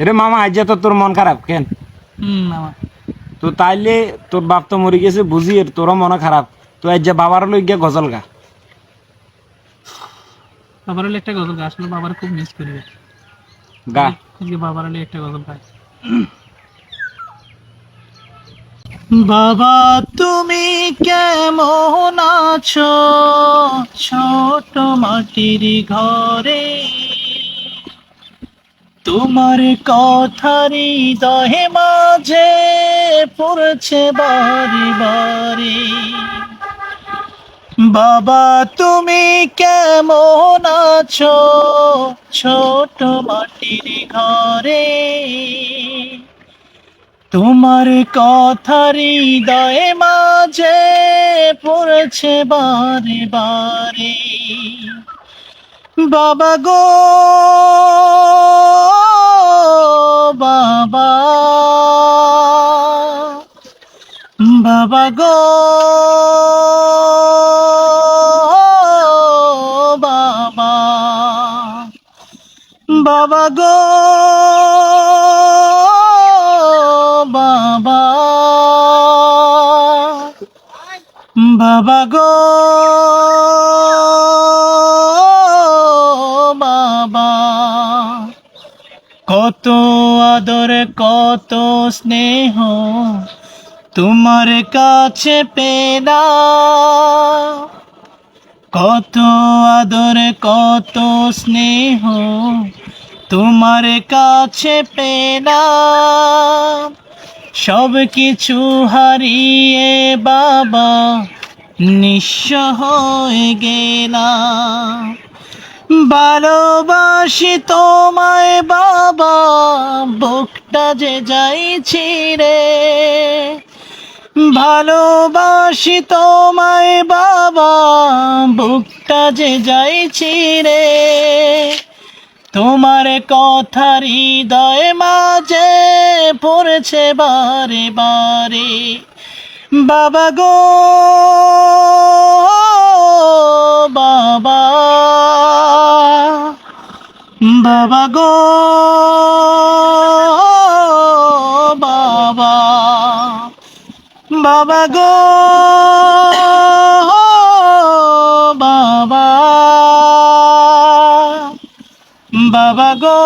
রে মামা আজ তো তোর মন খারাপ কেন? মামা তো তাইলে তোর বাপ তো মরে গেছে বুঝি, তোরও মন খারাপ। তো আজ যে বাবার লই গিয়ে গজল গা। বাবার হলে একটা গজল গাই, আসলে বাবার খুব মিস করি। গা। আজকে বাবার হলে একটা গজল গাই। বাবা তুমি কেমন আছো ছোট মাটির ঘরে, তোমার কথারই দহে মাঝে পড়ছে বারে বারে। বাবা তুমি কেমন আছো ছোট মাটির ঘরে, তোমার কথারই দয়ে মাঝে পড়ছে বারে বারে। বাবা গো বাবা, বাবা গো বাবা, বাবা গো বাবা, বাবা গো বাবা। কত আদর কত স্নেহ তোমার কাছে পেলা, কত আদর কত স্নেহ তোমার কাছে পেলাম। সব কিছু হারিয়ে বাবা নিঃস্ব হয়ে গেলাম। ভালোবাসি তোমায় বাবা, বুকটা যে যাইছি রে। ভালোবাসি তোমায় বাবা, বুকটা যে যাইছি রে। তোমার কথা হৃদয় মাঝে পড়ছে বারে বারে। বাবা গো বাবা, বাবা গো বাবা, বাবা গো বাবা, বাবা গো